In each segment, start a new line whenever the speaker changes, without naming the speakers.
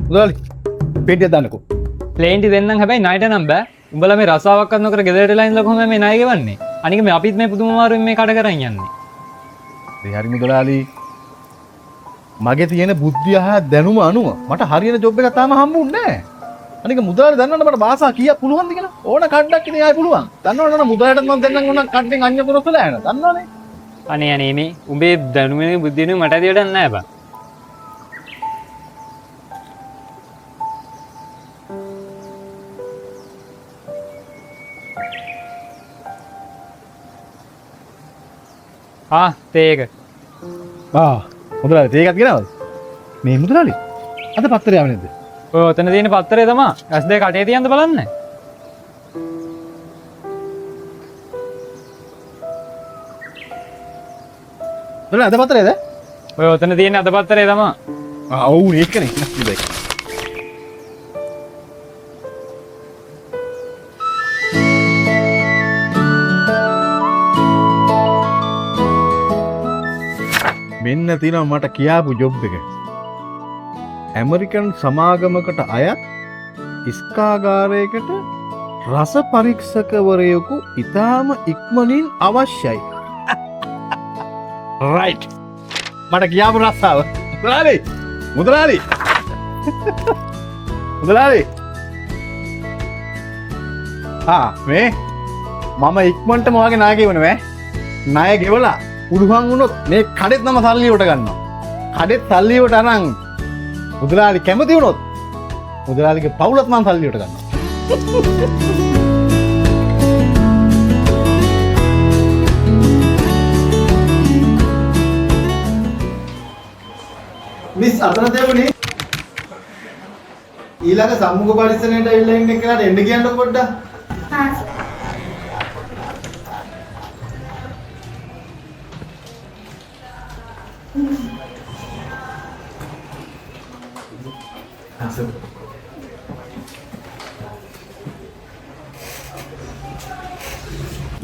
මුදලාලි පේටියක් දාන්නකෝ.
ප්ලේන්ටි දෙන්නම් හැබැයි ණයට නම් බෑ. උඹලා මේ රසාවක් කරන කර ගෙදරට එලා ඉඳලා කොහොමද මේ ණය ගෙවන්නේ? අනික මේ අපිත් මේ පුදුම මාරුවෙන් මේ කඩ කරන් යන්නේ.
ඒ හරි මුදලාලි. මගේ තියෙන බුද්ධිය හා දැනුම අනුව මට හරියන ජොබ් එකක් තාම හම්බුන්නේ නැහැ. අනික මුදලාලි දන්නවද මට භාෂා කීයක් පුළුවන්ද කියලා? ඕන කඩක් ඉතින් ආයි පුළුවන්. දන්නවද නේද මුදලාලට මම දෙන්නම් ඕන කඩෙන් අඤ්ඤ කරොස්සලා යන. දන්නවනේ.
අනේ අනේ මේ උඹේ දැනුමේ බුද්ධියනේ මට ඇති වැඩක් නැහැ බං. තේක
මුදලාලි තේකක් ගෙනවද? මේ මුදලාලි අද පත්තරය ආව නේද?
ඔය ඔතන තියෙන පත්තරේ තමයි S2 කටේ තියන්න බලන්න.
මුදලාලි අද පත්තරේද?
ඔය ඔතන තියෙන අද පත්තරේ තමයි.
ඔව් ඒකනේ ඉතින්. මෙන්න තියෙනවා මට කියාපු ජොබ් එක. ඇමරිකන් සමාගමකට අයත් ඉස්කාගාරයකට රස පරීක්ෂකවරයෙකු ඉතාම ඉක්මනින් අවශ්‍යයි. රයිට්. මට කියාපු රස්සාව. මුදලාලි. මුදලාලි. මුදලාලි. මේ මම ඉක්මනටම ඔයාගේ ණය ගෙවනවා. ණය ගෙවලා උඩුහන් වුණොත් මේ කඩෙත් නම සල්ලියට ගන්නවා. කඩෙත් සල්ලියට අරන් මුදලාලි කැමති වුණොත් මුදලාලිගේ පවුලත් මම සල්ලියට ගන්නවා.
මිස් අතනදේවනි ඊළඟ සම්මුඛ පරිසරයට ඇවිල්ලා ඉන්න කෙනාට එන්න කියන්න පොඩ්ඩක්.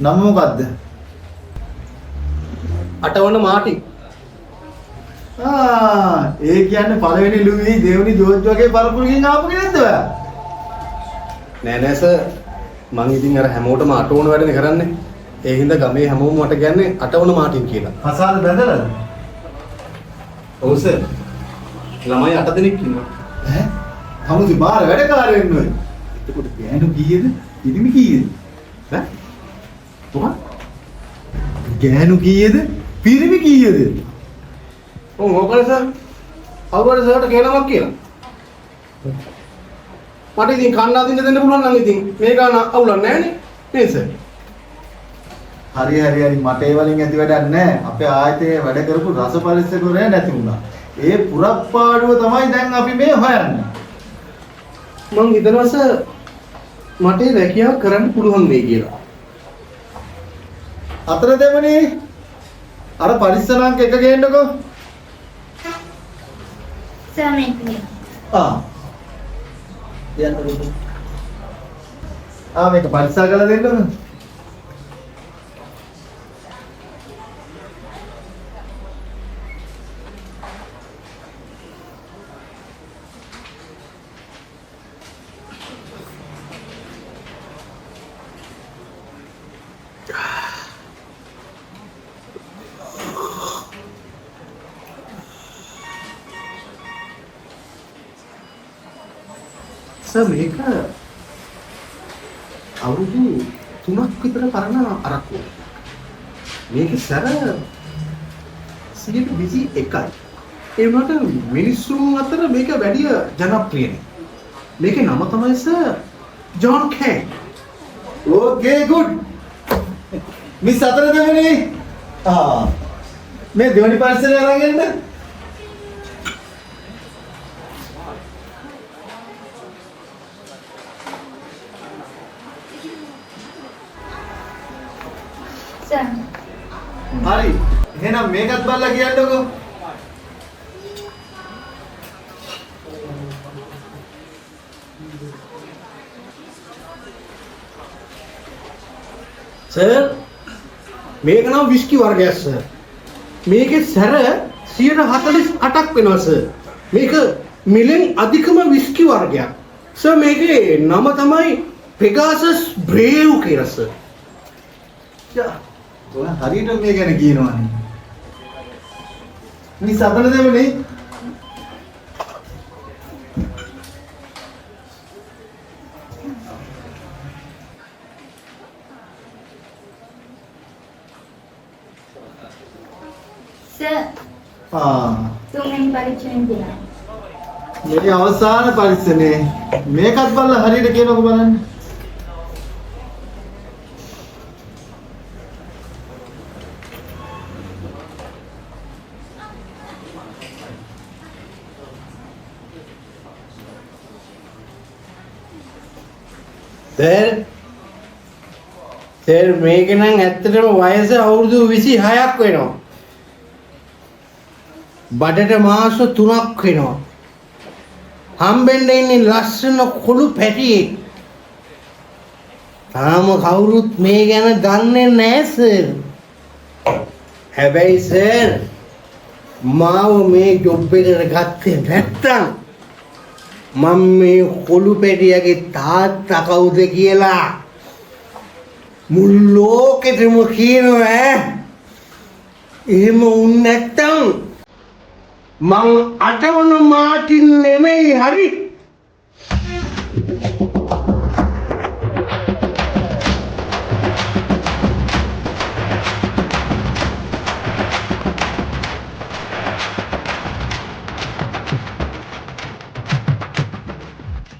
නම මොකද්ද?
අටවන මාටි.
ඒ කියන්නේ පළවෙනි ලුයි දෙවෙනි ජෝර්ජ් වගේ පරපුරකින් ආපු කෙනෙක්ද ඔයා?
නෑ නෑ සර්. මං ඉතින් අර හැමෝටම අටවන වැඩනේ කරන්නේ. ඒ හින්දා ගමේ හැමෝම මට කියන්නේ අටවන මාටින් කියලා.
කසාද බැඳලාද?
ඔව් සර්. ළමයි 8 දෙනෙක් ඉන්නවා.
ඈ? හමුදි බාර වැඩකාරයෝ ඉන්නවද? එතකොට ගෑනු කීයද? පිරිමි කීයද? ඈ? මොකක්ද? ගෑනු කීයද? පිරිමි කීයද?
ඔව් මොකද සර්? අවුරුද්ද සර්ට කේලමක් කියලා. මට ඉතින් කන්න අදින්න දෙන්න පුළුවන් නම් ඉතින් මේ ගාන අවුලක් නැහැනේ. නේද සර්?
හරි මට ඒ වලින් ඇති වැඩක් නැහැ. අපේ ආයතනයේ වැඩ කරපු රස පරිස්සකවරයා නැති වුණා. ඒ පුරප්පාඩුව තමයි දැන් අපි මේ හොයන්නේ.
මං හිතනවා සර් මට ඒ රැකියාව කරන්න පුළුවන් වෙයි කියලා.
අතර දෙමනේ අර පරිස්සමක් එක ගේන්නකෝ.
සමෙන්නේ.
මේක පරික්ෂා කරලා දෙන්නද?
සර් මේක අවුරුදු 3ක් විතර පරණ අරක්කුව. මේකේ සැර 121යි. ඒ වුණාට මිනිස්සුන් අතර මේක වැඩි ජනප්‍රියයි. මේකේ නම තමයි සර් ජොන් කේ.
ඕකේ ගුඩ්. මිස් අතර දෙමනේ. මේ දෙවනි පරිසරය අරන් එන්න. හරි. එහෙනම් මේකත් බලලා කියන්නකෝ.
සර් මේක නම් විස්කි වර්ගයක් සර්. මේකේ සැර 148ක් වෙනවා සර්. මේක
මිලෙන් අධිකම විස්කි වර්ගයක්. සර් මේකේ නම තමයි පෙගාසස් බ්‍රේව් කියලා සර්.
ඔයා හරියට මේ ගැන කියනවනේ. මේ සබන දෙමනේ.
සර් තුන්වෙනි පරීක්ෂණය දිනා.
මේ අවසාන පරීක්ෂණේ මේකත් බලලා හරියට කියනකො බලන්න.
සර් මේක නම් ඇත්තටම වයස අවුරුදු 26ක් වෙනවා. බඩට මාස 3ක් වෙනවා. හම්බෙන්න ඉන්නේ ලස්සන කොළු පැටියෙක්. තාම කවුරුත් මේ ගැන දන්නේ නැහැ සර්. හැබැයි සර් මාව මේ ජොබ් එකට ගත්තේ නැත්තම් මම මේ කොළු පැටියගේ තාත්තා කවුද කියලා මුළු ලෝකෙටම කියනවා ඈ. එහෙම වුණ නැත්තම් මං අටවන මාටින් නෙමෙයි හරි.